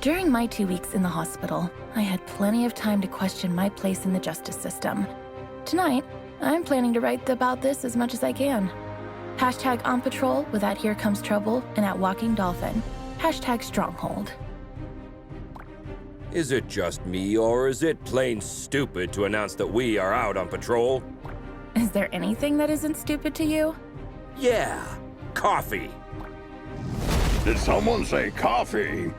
During my 2 weeks in the hospital, I had plenty of time to question my place in the justice system. Tonight, I'm planning to write about this as much as I can. Hashtag on patrol with at Here Comes Trouble and at Walking Dolphin. Hashtag Stronghold. Is it just me, or is it plain stupid to announce that we are out on patrol? Is there anything that isn't stupid to you? Yeah, coffee. Did someone say coffee?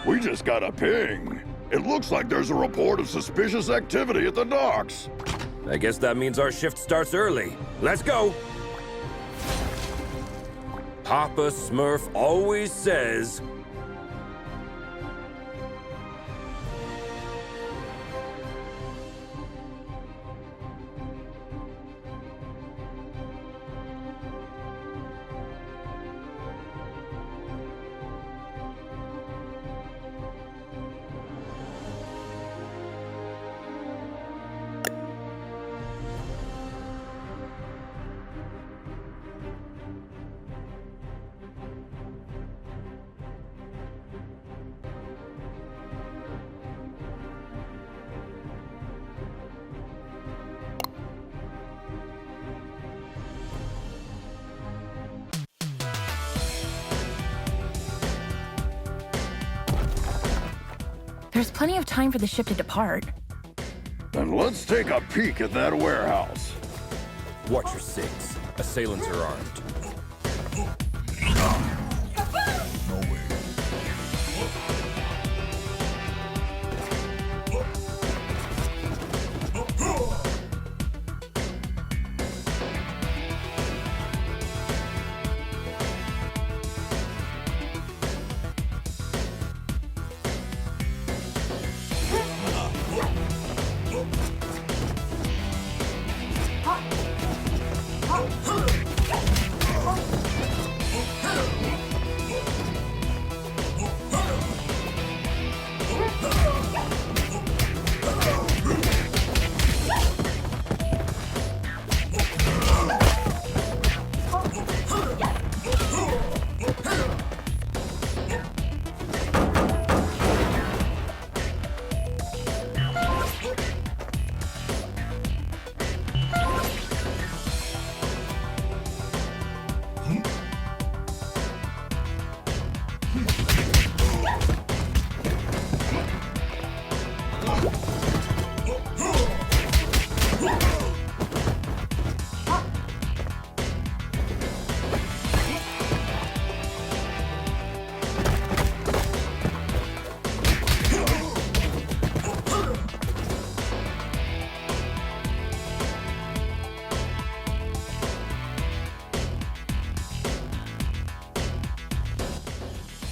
We just got a ping. It looks like there's a report of suspicious activity at the docks. I guess that means our shift starts early. Let's go! Papa Smurf always says... There's plenty of time for the ship to depart. Then let's take a peek at that warehouse. Watch your six. Assailants are armed.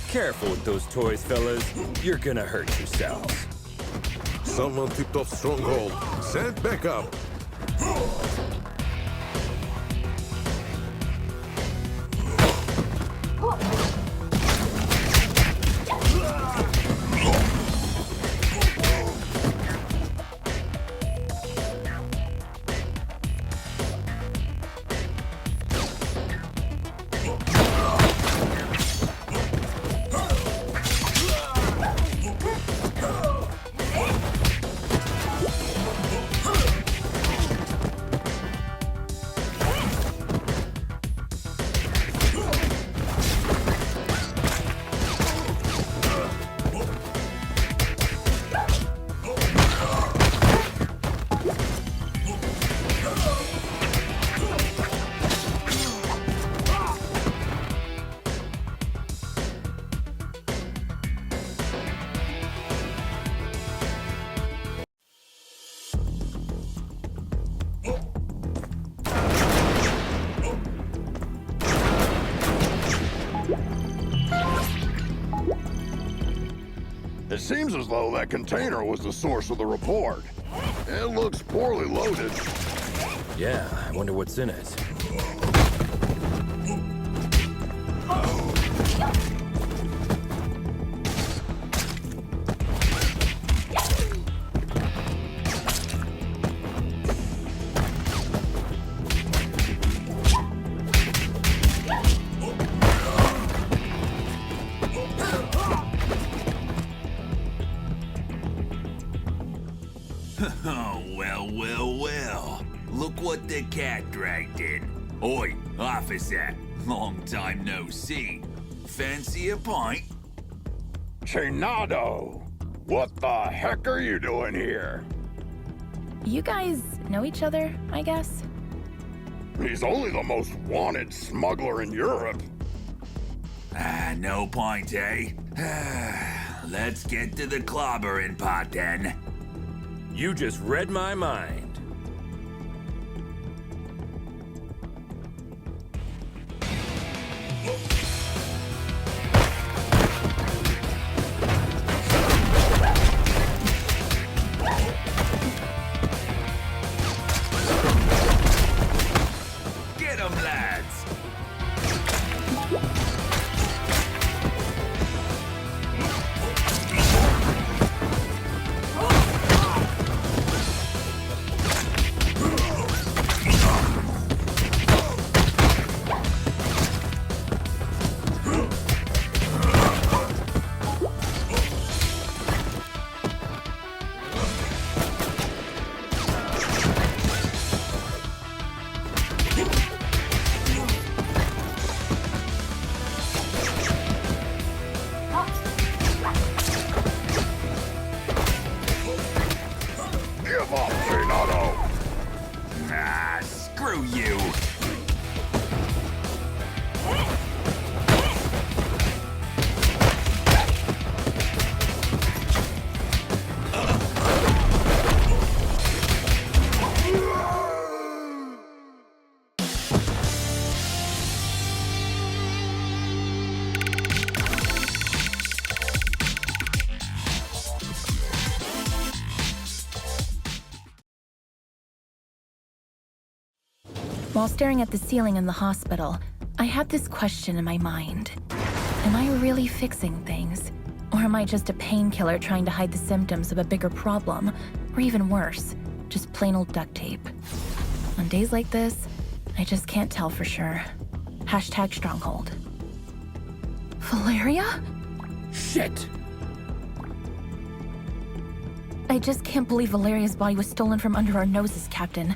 Careful with those toys, fellas. You're gonna hurt yourselves. Someone tipped off Stronghold. Send backup. It seems as though that container was the source of the report. It looks poorly loaded. Yeah, I wonder what's in it. cat dragged in. Oi, officer. Long time no see. Fancy a pint? Chinado! What the heck are you doing here? You guys know each other, I guess? He's only the most wanted smuggler in Europe. No point, eh? Let's get to the clobbering pot then. You just read my mind. Get 'em, lads! Give up, Chinado! Screw you! While staring at the ceiling in the hospital, I had this question in my mind. Am I really fixing things? Or am I just a painkiller trying to hide the symptoms of a bigger problem? Or even worse, just plain old duct tape? On days like this, I just can't tell for sure. Hashtag stronghold. Valeria? Shit! I just can't believe Valeria's body was stolen from under our noses, Captain.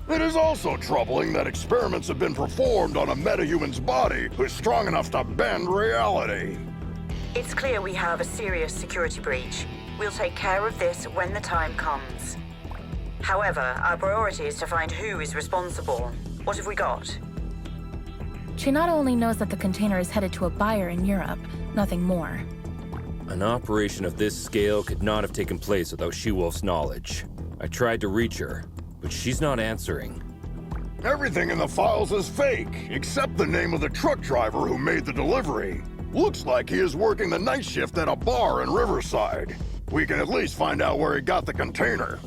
It is also troubling that experiments have been performed on a metahuman's body who's strong enough to bend reality. It's clear we have a serious security breach. We'll take care of this when the time comes. However, our priority is to find who is responsible. What have we got? Chinado only knows that the container is headed to a buyer in Europe, nothing more. An operation of this scale could not have taken place without She-Wolf's knowledge. I tried to reach her, but she's not answering. Everything in the files is fake, except the name of the truck driver who made the delivery. Looks like he is working the night shift at a bar in Riverside. We can at least find out where he got the container.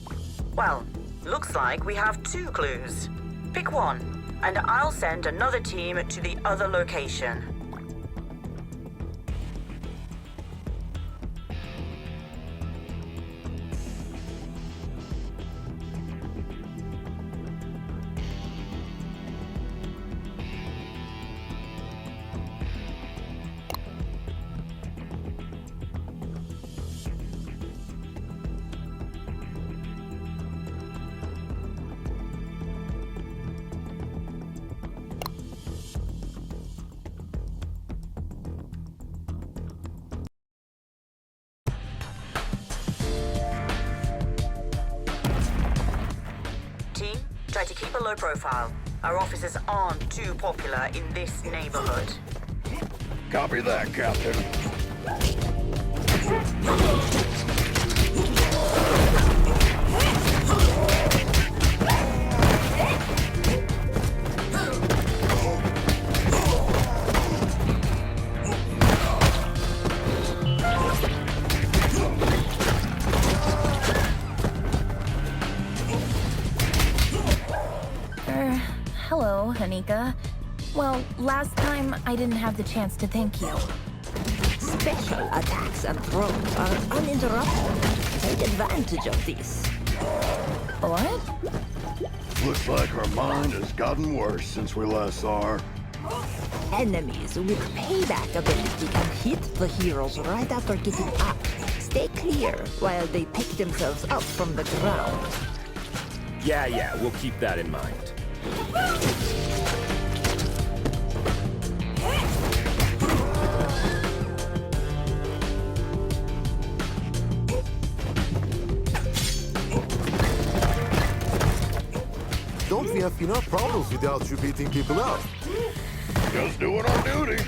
Well, looks like we have 2 clues. Pick one, and I'll send another team to the other location. Team, try to keep a low profile. Our officers aren't too popular in this neighborhood. Copy that, Captain. Hello, Hanika. Well, last time I didn't have the chance to thank you. Special attacks and throws are uninterrupted. Take advantage of this. What? Looks like her mind has gotten worse since we last saw her. Enemies with payback ability can hit the heroes right after getting up. Stay clear while they pick themselves up from the ground. Yeah, we'll keep that in mind. Don't we have enough problems without you beating people up? Just doing our duty.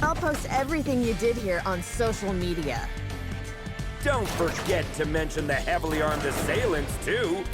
I'll post everything you did here on social media. Don't forget to mention the heavily armed assailants, too.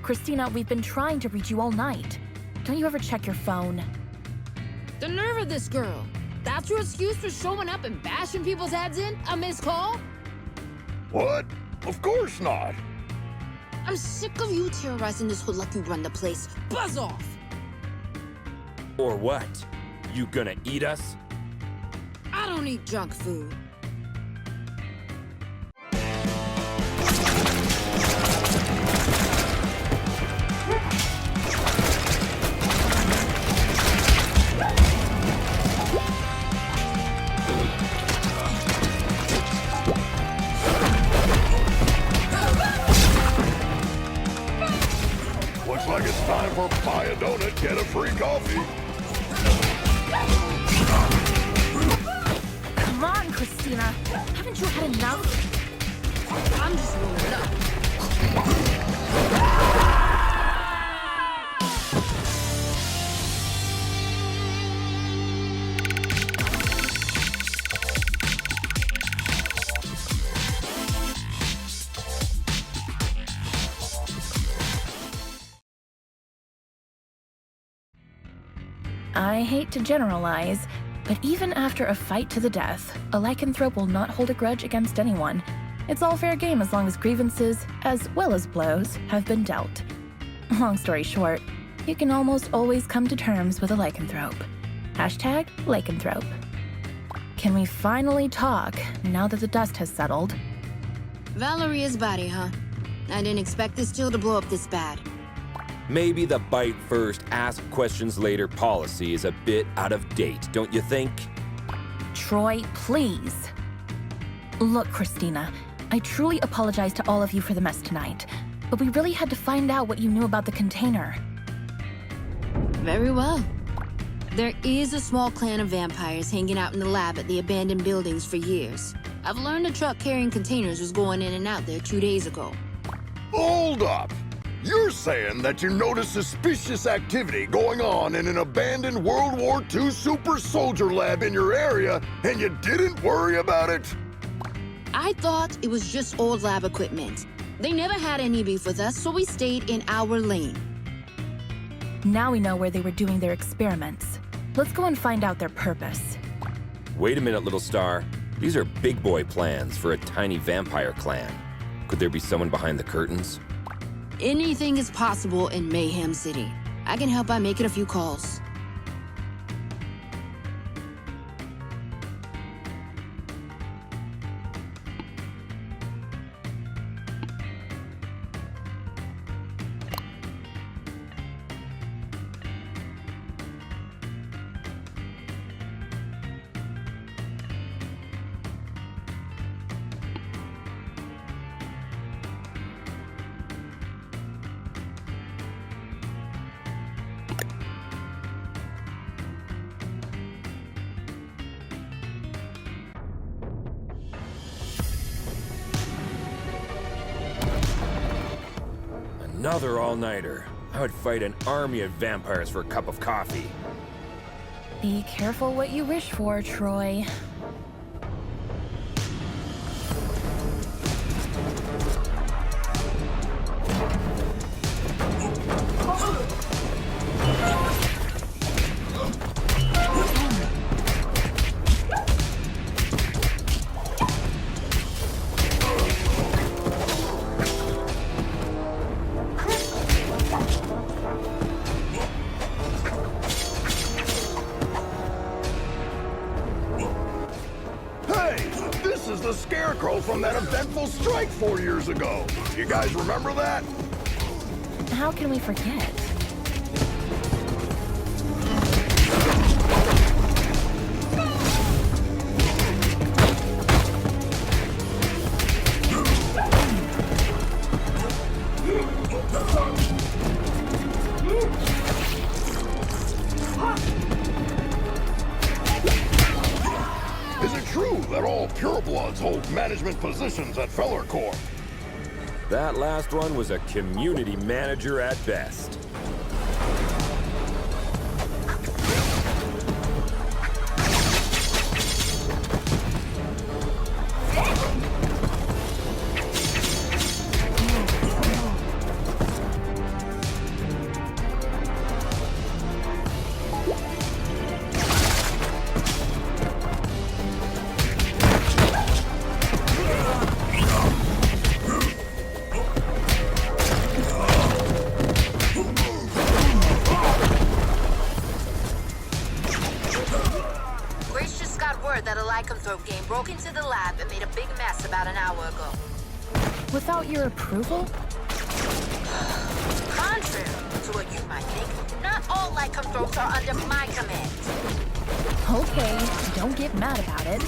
Christina, we've been trying to reach you all night. Don't you ever check your phone? The nerve of this girl. That's your excuse for showing up and bashing people's heads in? A missed call? What? Of course not. I'm sick of you terrorizing this hood like you run the place. Buzz off! Or what? You gonna eat us? I don't eat junk food. Looks like it's time for buy a donut, get a free coffee. Come on, Christina. Haven't you had enough? I'm just rolling up. I hate to generalize, but even after a fight to the death, a lycanthrope will not hold a grudge against anyone. It's all fair game as long as grievances, as well as blows, have been dealt. Long story short, you can almost always come to terms with a lycanthrope. Hashtag lycanthrope. Can we finally talk now that the dust has settled? Valeria's body, huh? I didn't expect this chill to blow up this bad. Maybe the bite first, ask questions later policy is a bit out of date, don't you think? Troy, please. Look, Christina, I truly apologize to all of you for the mess tonight, but we really had to find out what you knew about the container. Very well. There is a small clan of vampires hanging out in the lab at the abandoned buildings for years. I've learned a truck carrying containers was going in and out there 2 days ago. Hold up! You're saying that you noticed suspicious activity going on in an abandoned World War II super soldier lab in your area, and you didn't worry about it? I thought it was just old lab equipment. They never had any beef with us, so we stayed in our lane. Now we know where they were doing their experiments. Let's go and find out their purpose. Wait a minute, little star. These are big boy plans for a tiny vampire clan. Could there be someone behind the curtains? Anything is possible in Mayhem City. I can help by making a few calls. Another all-nighter. I would fight an army of vampires for a cup of coffee. Be careful what you wish for, Troy. This is the Scarecrow from that eventful strike 4 years ago. You guys remember that? How can we forget? Is it true that all purebloods hold management positions at Feller Corp? That last one was a community manager at best. That a lycanthrope game broke into the lab and made a big mess about an hour ago. Without your approval? Contrary to what you might think, not all lycanthropes are under my command. Okay, don't get mad about it.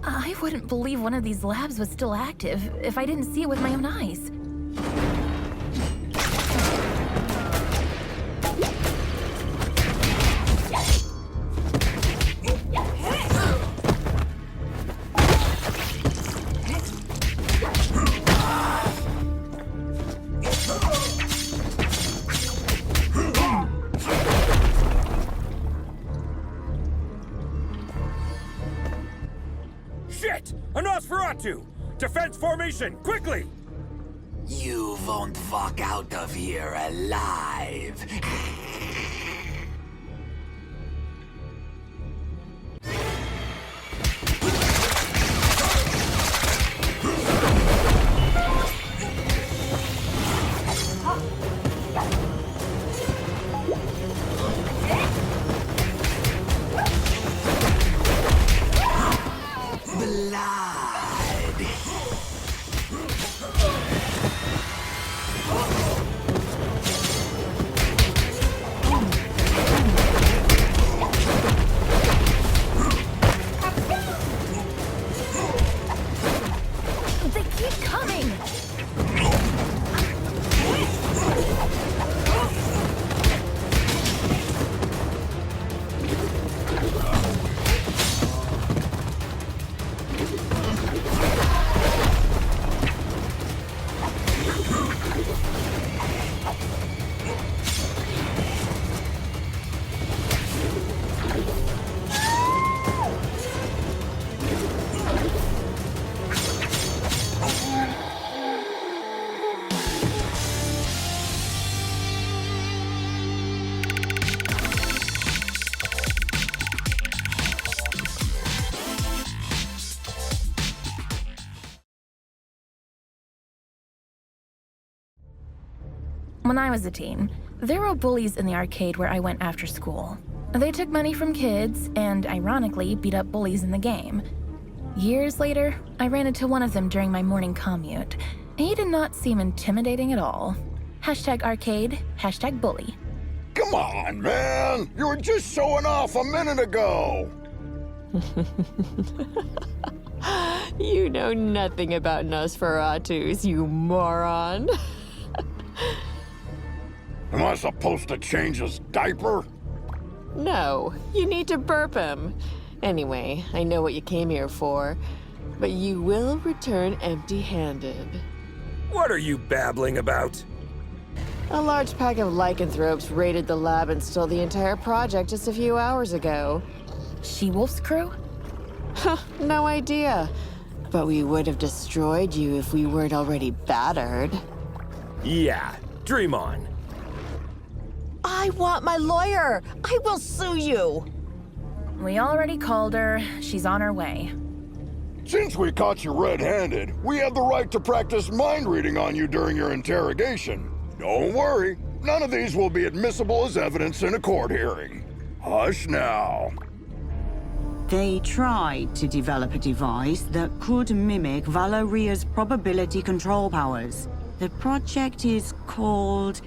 I wouldn't believe one of these labs was still active if I didn't see it with my own eyes. Shit! A Nosferatu! Defense formation, quickly! You won't walk out of here alive. When I was a teen, there were bullies in the arcade where I went after school. They took money from kids and, ironically, beat up bullies in the game. Years later, I ran into one of them during my morning commute. He did not seem intimidating at all. #arcade, #bully. Come on, man! You were just showing off a minute ago! You know nothing about Nosferatus, you moron. Am I supposed to change his diaper? No, you need to burp him. Anyway, I know what you came here for, but you will return empty-handed. What are you babbling about? A large pack of lycanthropes raided the lab and stole the entire project just a few hours ago. She-Wolf's crew? No idea. But we would have destroyed you if we weren't already battered. Yeah, dream on. I want my lawyer. I will sue you. We already called her. She's on her way. Since we caught you red-handed, we have the right to practice mind reading on you during your interrogation. Don't worry, none of these will be admissible as evidence in a court hearing. Hush now. They tried to develop a device that could mimic Valoria's probability control powers. The project is called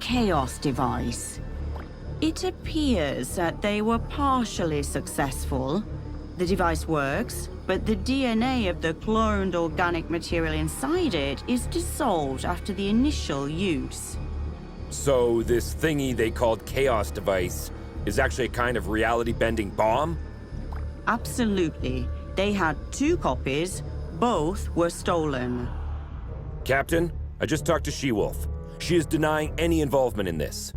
Chaos Device. It appears that they were partially successful. The device works, but the DNA of the cloned organic material inside it is dissolved after the initial use. So this thingy they called Chaos Device is actually a kind of reality-bending bomb? Absolutely. They had 2 copies. Both were stolen. Captain, I just talked to She-Wolf. She is denying any involvement in this.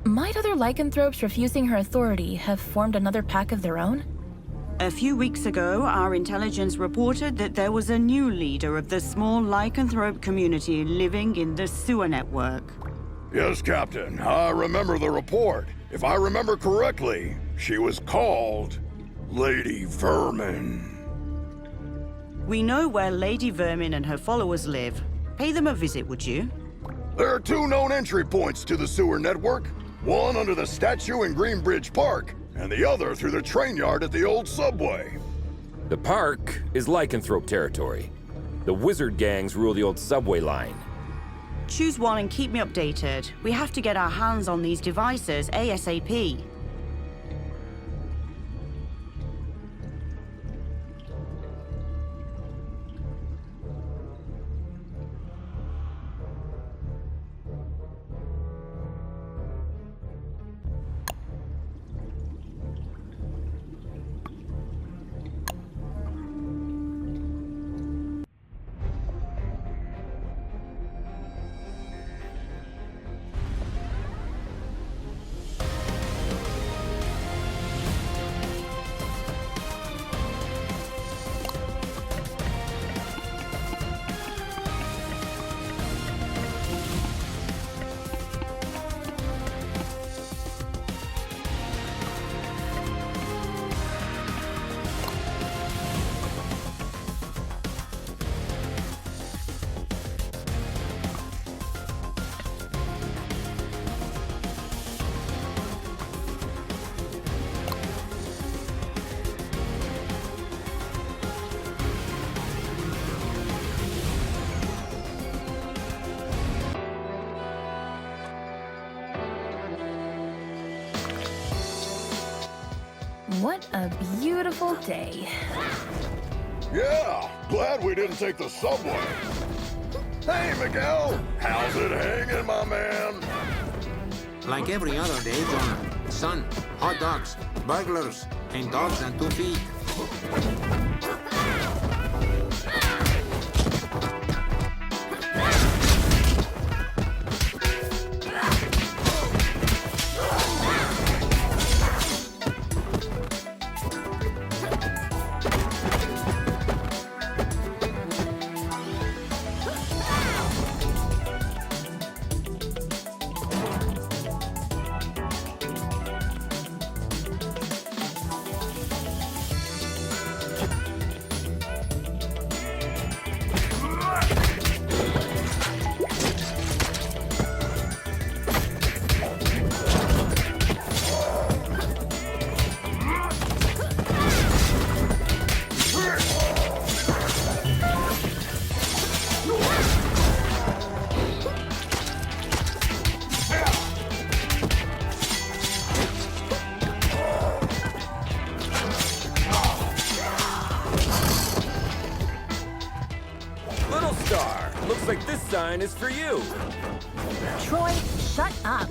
Might other lycanthropes refusing her authority have formed another pack of their own? A few weeks ago, our intelligence reported that there was a new leader of the small lycanthrope community living in the sewer network. Yes, Captain, I remember the report. If I remember correctly, she was called Lady Vermin. We know where Lady Vermin and her followers live. Pay them a visit, would you? There are 2 known entry points to the sewer network. One under the statue in Greenbridge Park, and the other through the train yard at the old subway. The park is lycanthrope territory. The wizard gangs rule the old subway line. Choose one and keep me updated. We have to get our hands on these devices ASAP. What a beautiful day. Yeah, glad we didn't take the subway. Hey, Miguel, how's it hanging, my man? Like every other day, John. Sun, hot dogs, burglars, and dogs on 2 feet. kind is for you. Troy, shut up.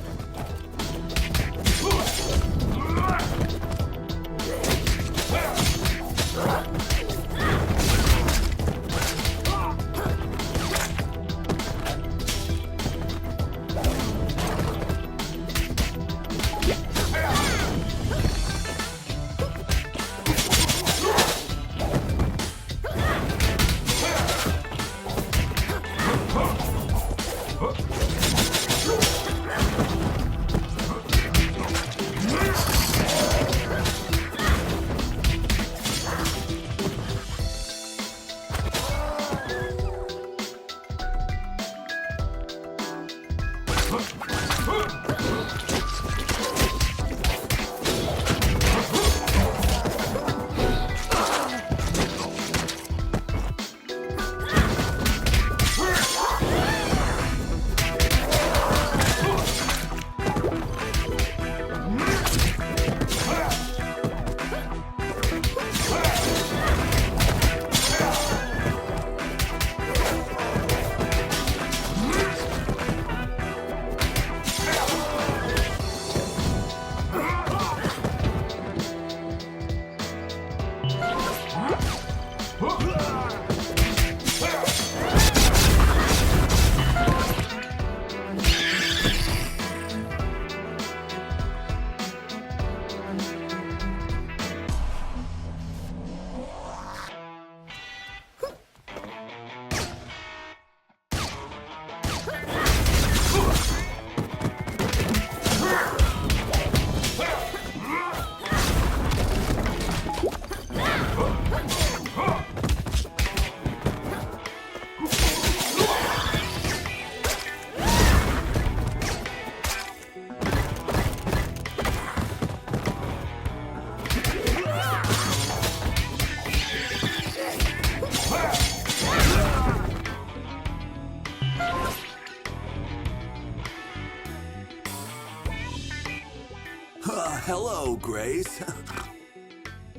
Hello, Grace.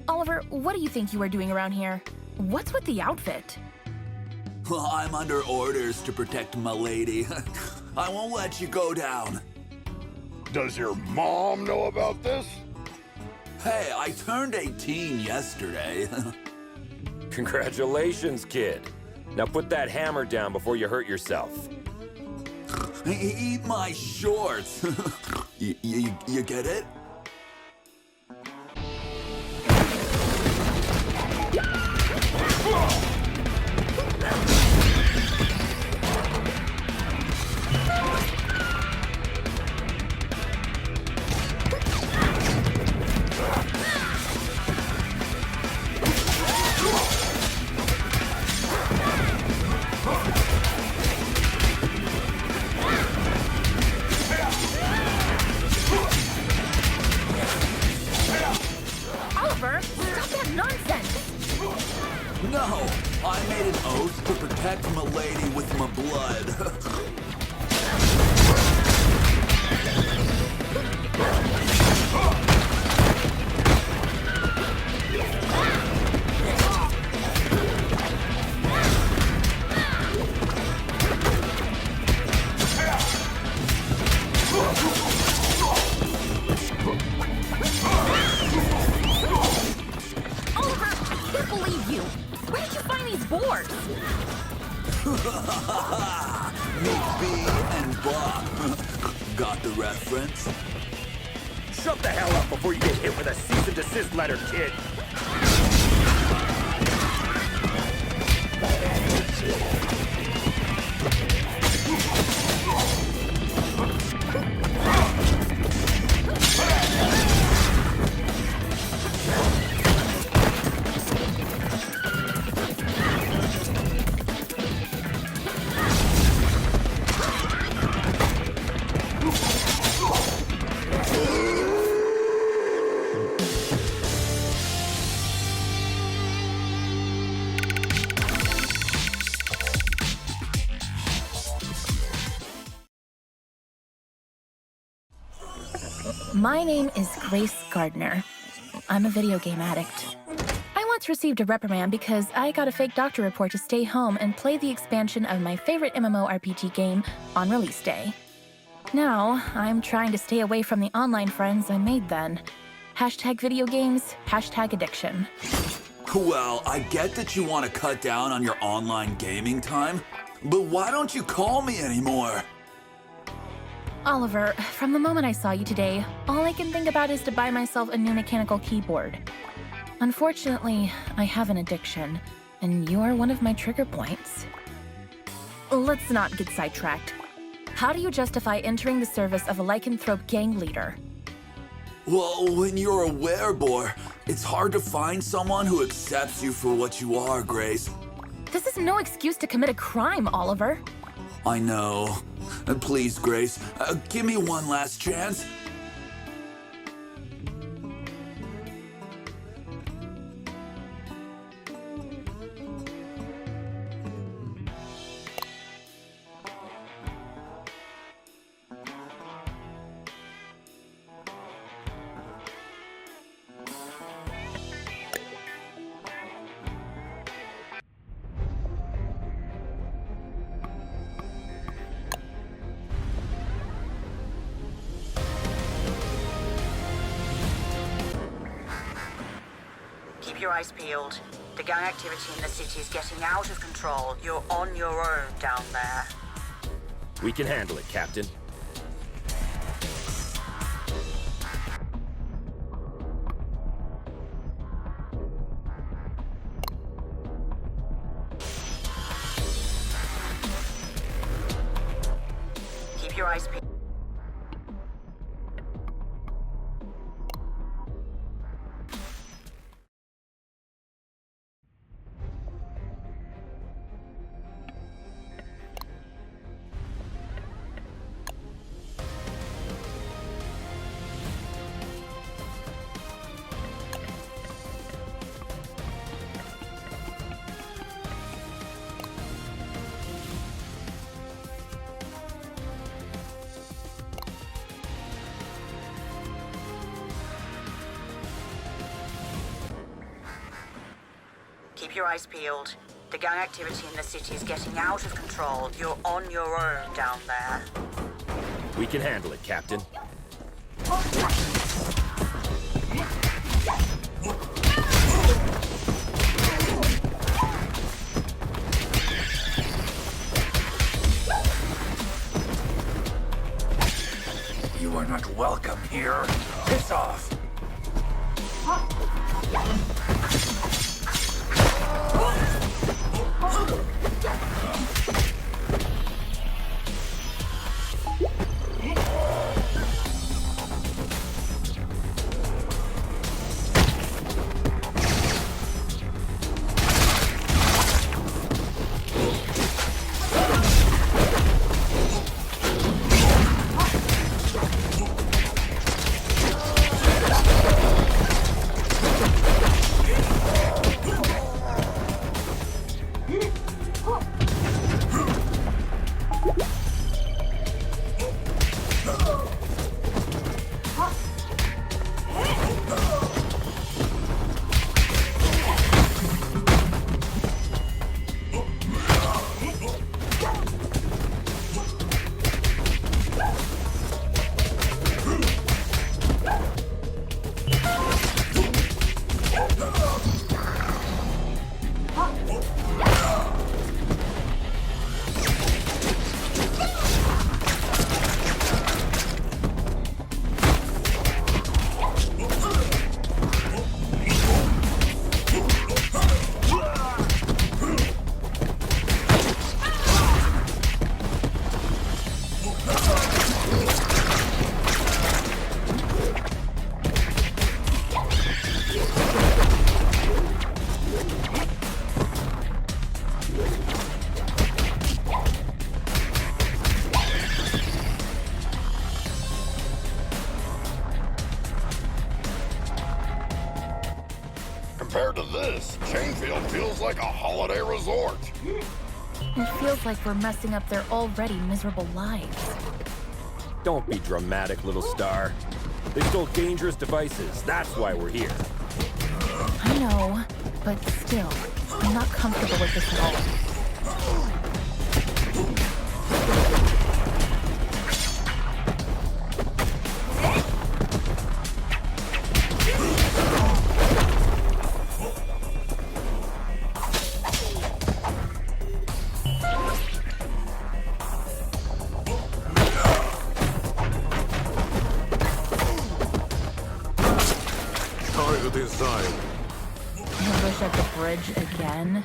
Oliver, what do you think you are doing around here? What's with the outfit? I'm under orders to protect my lady. I won't let you go down. Does your mom know about this? Hey, I turned 18 yesterday. Congratulations, kid. Now put that hammer down before you hurt yourself. Eat my shorts. You get it? Oliver, stop that nonsense! No, I made an oath to protect my lady with my blood. Oliver, I can't believe you! Where did you find these boards? Meet B and Bob. Got the reference? Shut the hell up before you get hit with a cease and desist letter, kid! My name is Grace Gardner. I'm a video game addict. I want once received a reprimand because I got a fake doctor report to stay home and play the expansion of my favorite MMORPG game on release day. Now, I'm trying to stay away from the online friends I made then. Hashtag video games, hashtag addiction. Well, I get that you want to cut down on your online gaming time, but why don't you call me anymore? Oliver, from the moment I saw you today, all I can think about is to buy myself a new mechanical keyboard. Unfortunately, I have an addiction, and you're one of my trigger points. Let's not get sidetracked. How do you justify entering the service of a lycanthrope gang leader? Well, when you're a werebore, it's hard to find someone who accepts you for what you are, Grace. This is no excuse to commit a crime, Oliver. I know. Please, Grace, give me one last chance. Keep your eyes peeled. The gang activity in the city is getting out of control. You're on your own down there. We can handle it, Captain. Keep your eyes peeled. Keep your eyes peeled. The gang activity in the city is getting out of control. You're on your own down there. We can handle it, Captain. You are not welcome here. Piss off. Compared to this, Chainfield feels like a holiday resort. It feels like we're messing up their already miserable lives. Don't be dramatic, little star. They stole dangerous devices. That's why we're here. I know. but still, I'm not comfortable with this at all. Target inside. I wish at the bridge again.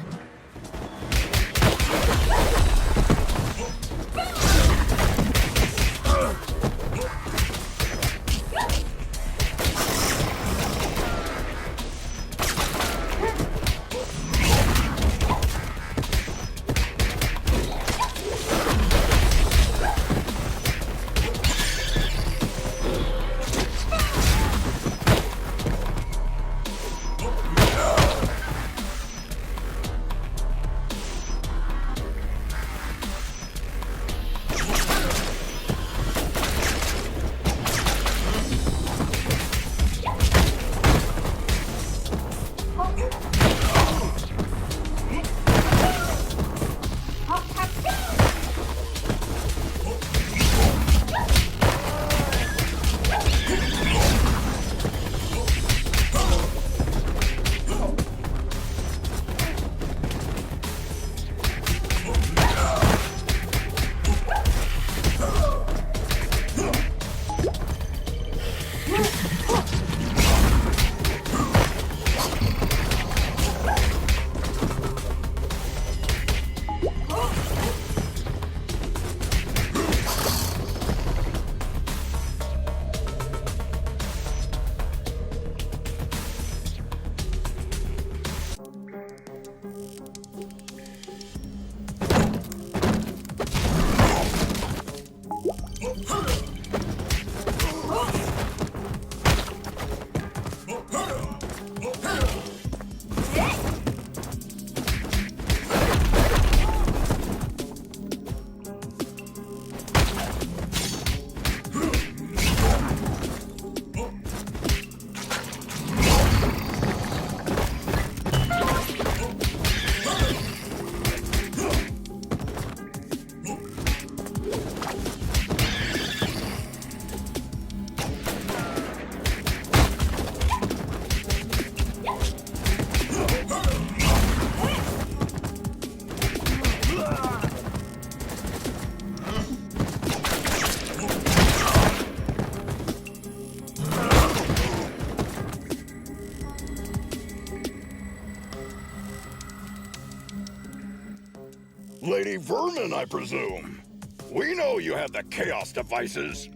Lady Vermin, I presume. We know you have the Chaos devices.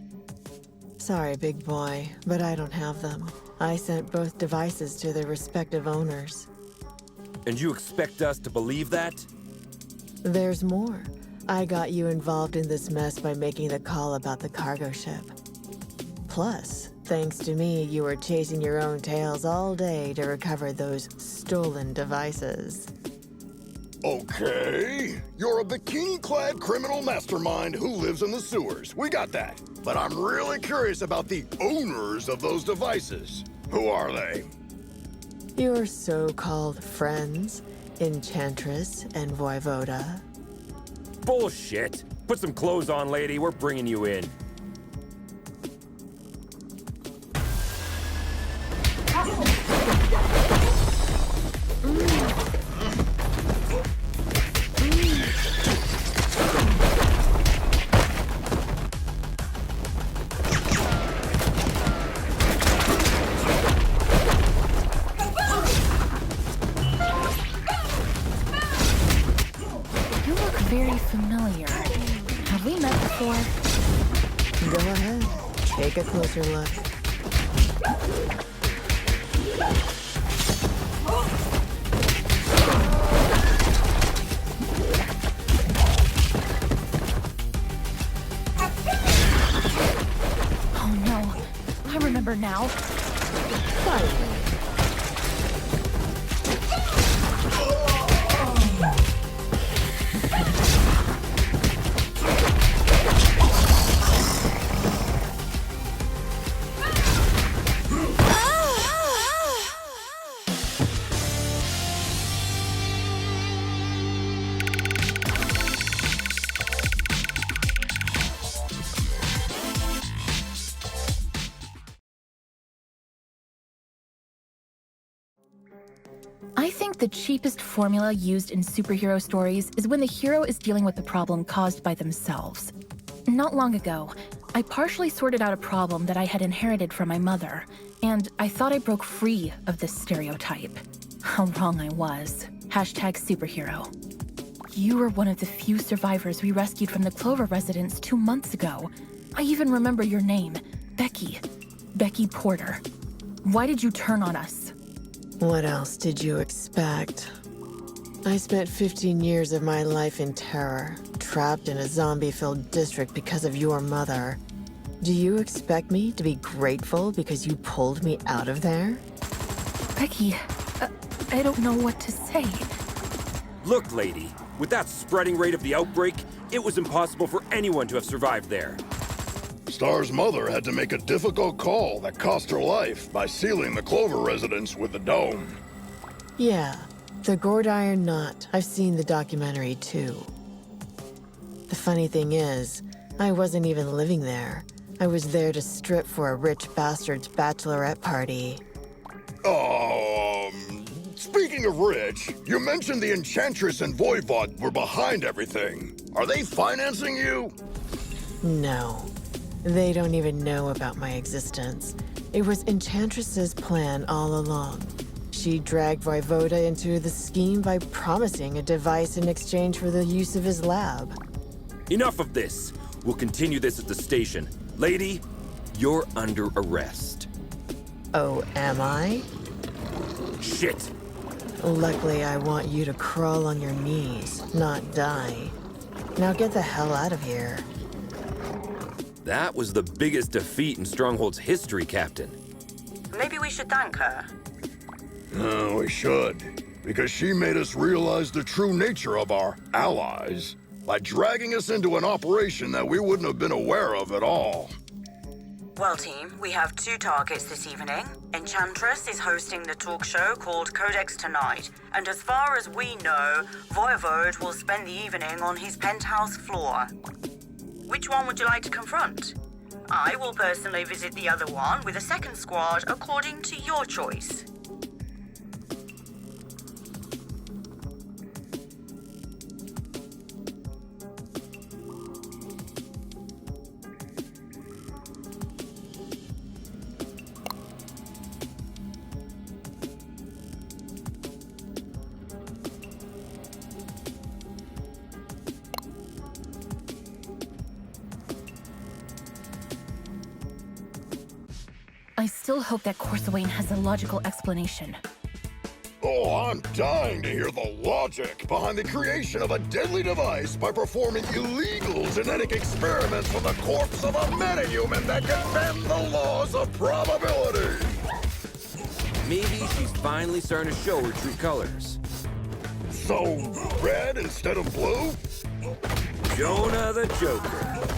Sorry, big boy, but I don't have them. I sent both devices to their respective owners. And you expect us to believe that? There's more. I got you involved in this mess by making the call about the cargo ship. Plus, thanks to me, you were chasing your own tails all day to recover those stolen devices. Okay, you're a bikini-clad criminal mastermind who lives in the sewers. We got that. But I'm really curious about the owners of those devices. Who are they? Your so-called friends, Enchantress and Voivoda. Bullshit! Put some clothes on, lady. We're bringing you in. Very familiar. Have we met before? Go ahead. Take a closer look. Oh no. I remember now. Finally. I think the cheapest formula used in superhero stories is when the hero is dealing with the problem caused by themselves. Not long ago, I partially sorted out a problem that I had inherited from my mother, and I thought I broke free of this stereotype. How wrong I was. #superhero. You were one of the few survivors we rescued from the Clover residence 2 months ago. I even remember your name, Becky. Becky Porter. Why did you turn on us? What else did you expect? I spent 15 years of my life in terror, trapped in a zombie-filled district because of your mother. Do you expect me to be grateful because you pulled me out of there? Becky, I don't know what to say. Look, lady, with that spreading rate of the outbreak, it was impossible for anyone to have survived there. Star's mother had to make a difficult call that cost her life by sealing the Clover residence with the dome. Yeah, the Gordiron Knot. I've seen the documentary too. The funny thing is, I wasn't even living there. I was there to strip for a rich bastard's bachelorette party. Speaking of rich, you mentioned the Enchantress and Voivod were behind everything. Are they financing you? No. They don't even know about my existence. It was Enchantress's plan all along. She dragged Voivoda into the scheme by promising a device in exchange for the use of his lab. Enough of this. We'll continue this at the station. Lady, you're under arrest. Oh, am I? Shit. Luckily, I want you to crawl on your knees, not die. Now get the hell out of here. That was the biggest defeat in Stronghold's history, Captain. Maybe we should thank her. No, we should. Because she made us realize the true nature of our allies by dragging us into an operation that we wouldn't have been aware of at all. Well, team, we have 2 targets this evening. Enchantress is hosting the talk show called Codex Tonight, and as far as we know, Voivod will spend the evening on his penthouse floor. Which one would you like to confront? I will personally visit the other one with a second squad according to your choice. I still hope that Corsawane has a logical explanation. Oh, I'm dying to hear the logic behind the creation of a deadly device by performing illegal genetic experiments with the corpse of a metahuman that can bend the laws of probability. Maybe she's finally starting to show her true colors. So, red instead of blue? Jonah the Joker.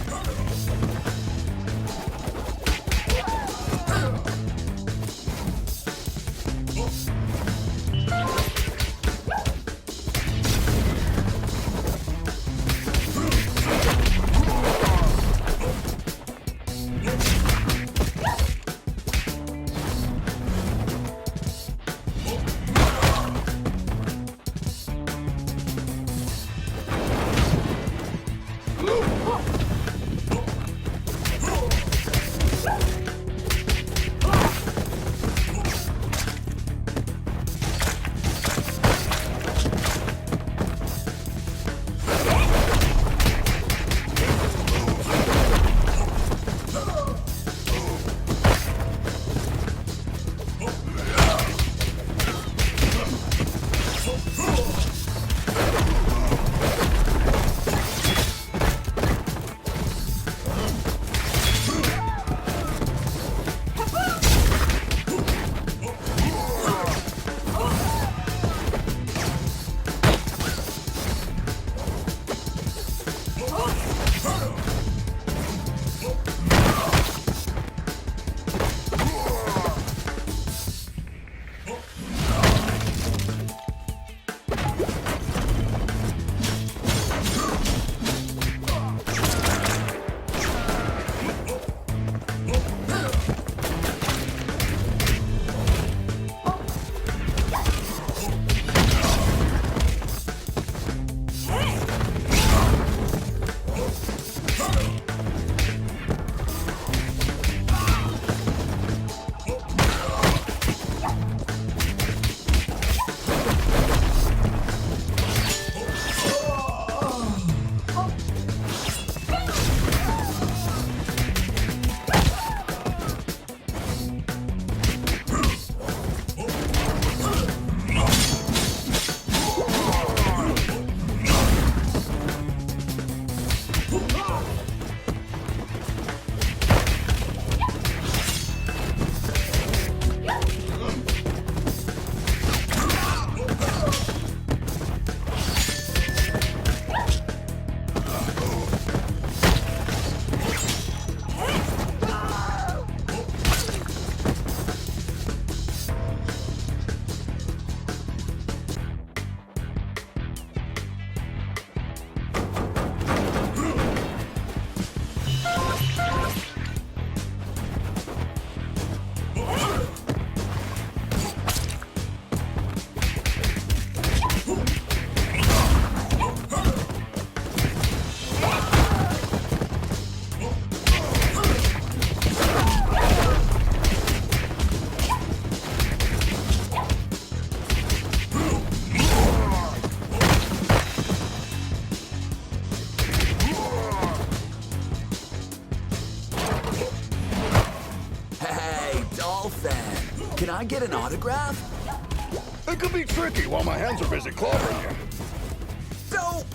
Can I get an autograph? It could be tricky while my hands are busy clobbering you. Don't!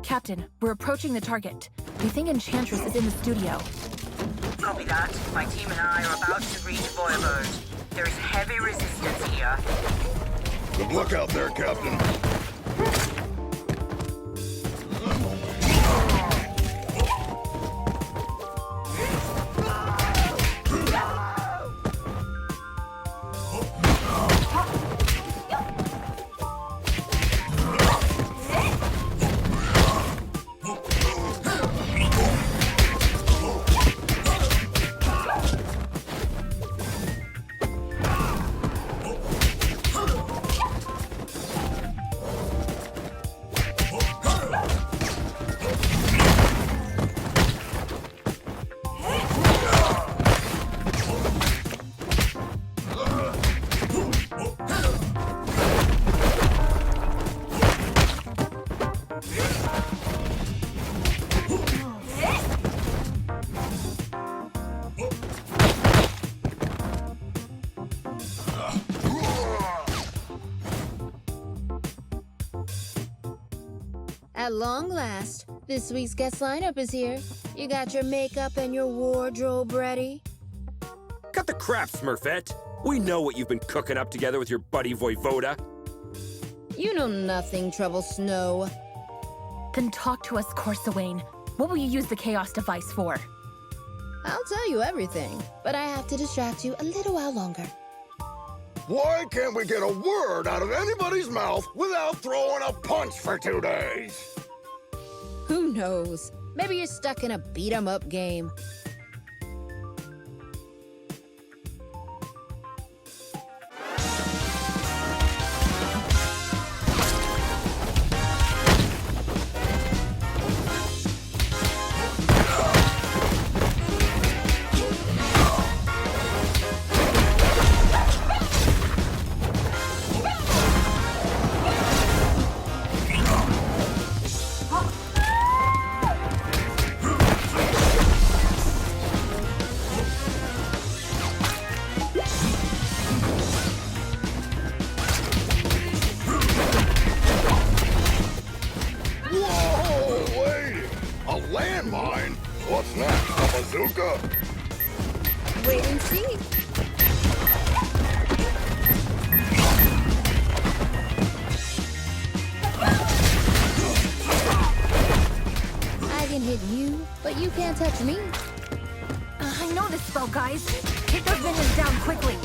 Captain, we're approaching the target. We think Enchantress is in the studio. Copy that. My team and I are about to reach Voivode. There is heavy resistance here. Good luck out there, Captain. At long last, this week's guest lineup is here. You got your makeup and your wardrobe ready? Cut the crap, Smurfette. We know what you've been cooking up together with your buddy Voivoda. You know nothing, Trouble Snow. Then talk to us, Corsawane. What will you use the Chaos device for? I'll tell you everything, but I have to distract you a little while longer. Why can't we get a word out of anybody's mouth without throwing a punch for 2 days? Who knows? Maybe you're stuck in a beat-em-up game. Landmine? What's next? A bazooka? Wait and see. I can hit you, but you can't touch me. I know this spell, guys. Take those minions down quickly.